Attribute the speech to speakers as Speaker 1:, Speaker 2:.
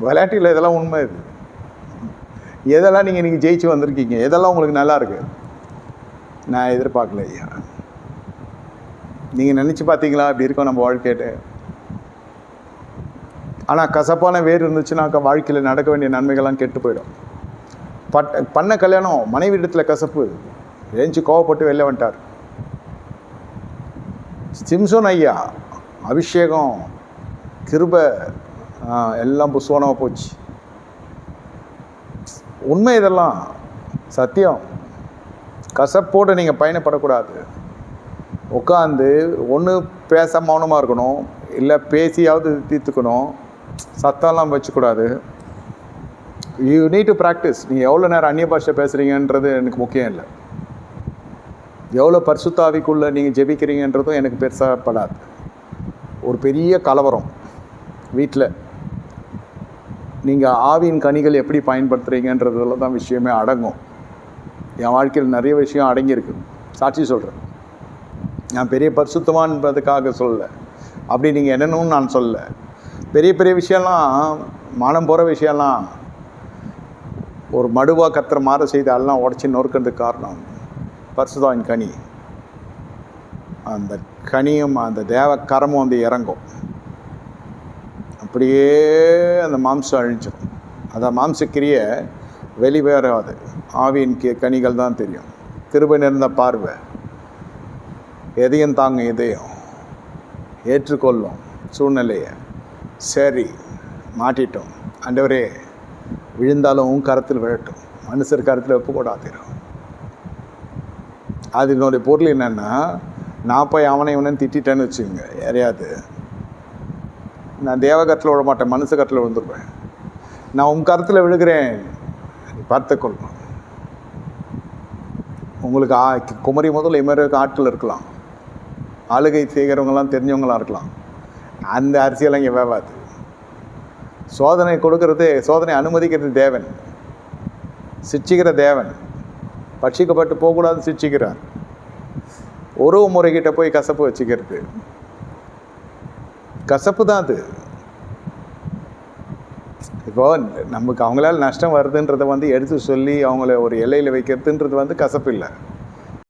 Speaker 1: விளையாட்டில் இதெல்லாம் உண்மை. இது எதெல்லாம் நீங்கள் ஜெயிச்சு வந்திருக்கீங்க, எதெல்லாம் உங்களுக்கு நல்லா இருக்கு. நான் எதிர்பார்க்கல ஐயா. நீங்கள் நினச்சி பார்த்தீங்களா இப்படி இருக்கோம் நம்ம வாழ்க்கையிட்டு? ஆனால் கசப்பான வேர் இருந்துச்சுன்னாக்கா வாழ்க்கையில் நடக்க வேண்டிய நன்மைகள்லாம் கெட்டு போயிடும். பண்ண கல்யாணம் மனைவி இடத்துல கசப்பு, ஏஞ்சி கோவப்பட்டு வெளில வந்துட்டார். சிம்சோன் ஐயா அபிஷேகம் கிருபை எல்லாம் புஸ்வானமாக போச்சு. உண்மை, இதெல்லாம் சத்தியம். கசப்போடு நீங்கள் பயணப்படக்கூடாது. உட்காந்து ஒன்று பேச மௌனமாக இருக்கணும், இல்லை பேசியாவது தீர்த்துக்கணும். சத்தம்லாம் வச்சுக்கூடாது. You need to practise. நீங்கள் எவ்வளோ நேரம் அந்நிய பாஷை பேசுகிறீங்கன்றது எனக்கு முக்கியம் இல்லை. எவ்வளோ பரிசுத்தாவிக்குள்ளே நீங்கள் ஜெபிக்கிறீங்கன்றதும் எனக்கு பெருசாகப்படாது. ஒரு பெரிய கலவரம் வீட்டில் நீங்கள் ஆவியின் கனிகள் எப்படி பயன்படுத்துகிறீங்கன்றதுல தான் விஷயமே அடங்கும். என் வாழ்க்கையில் நிறைய விஷயம் அடங்கியிருக்கு. சாட்சி சொல்கிறேன். நான் பெரிய பரிசுத்தமானதுக்காக சொல்லலை, அப்படி நீங்கள் என்னன்னு நான் சொல்லலை. பெரிய பெரிய விஷயம்லாம், மானம் போகிற விஷயம்லாம் ஒரு மடுவாக கத்துற மாதிரி செய்து அதெல்லாம் உடச்சி நொறுக்கிறதுக்கு காரணம் பரிசுத்தாவின் கனி. அந்த கனியும் அந்த தேவ கரமும் வந்து இறங்கும். அப்படியே அந்த மாம்சம் அழிஞ்சிடும். அதான் மாம்சக்கிரிய வெளிவேறாது. ஆவியின் கனிகள் தான் தெரியும். கிருபை நிறைந்த பார்வை, எதையும் தாங்க, இதயம் ஏற்றுக்கொள்ளும் சூழ்நிலையை. சரி, மாட்டிட்டோம் ஆண்டவரே, விழுந்தாலும் உன் கரத்தில் விழட்டும், மனுஷர் கரத்தில் ஒப்புக்கூடாதிரும். அதனுடைய பொருள் என்னென்னா, நான் போய் அவனை இவனன்னு திட்டேன்னு வச்சுக்கோங்க யாரையாது, நான் தேவகரத்தில் விழ மாட்டேன், மனுஷ கரத்தில் விழுந்துருவேன். நான் உன் கரத்தில் விழுகிறேன், பார்த்துக்கொள்ளும். உங்களுக்கு குமரி முதல் இமருக்கு ஆட்கள் இருக்கலாம், ஆளுகை செய்கிறவங்களாம் தெரிஞ்சவங்களாம் இருக்கலாம். அந்த அரசியலாம் இங்கே வேவாது. சோதனை கொடுக்கறது, சோதனை அனுமதிக்கிறது தேவன், சிட்சிக்கிற தேவன். பட்சிக்கப்பட்டு போகக்கூடாது சிட்சிக்கிறார். ஒரு முறைகிட்ட போய் கசப்பு வச்சுக்கிறது கசப்பு தான் அது. இப்போ நமக்கு அவங்களால நஷ்டம் வருதுன்றதை வந்து எடுத்து சொல்லி அவங்கள ஒரு எல்லையில் வைக்கிறதுன்றது வந்து கசப்பு இல்லை.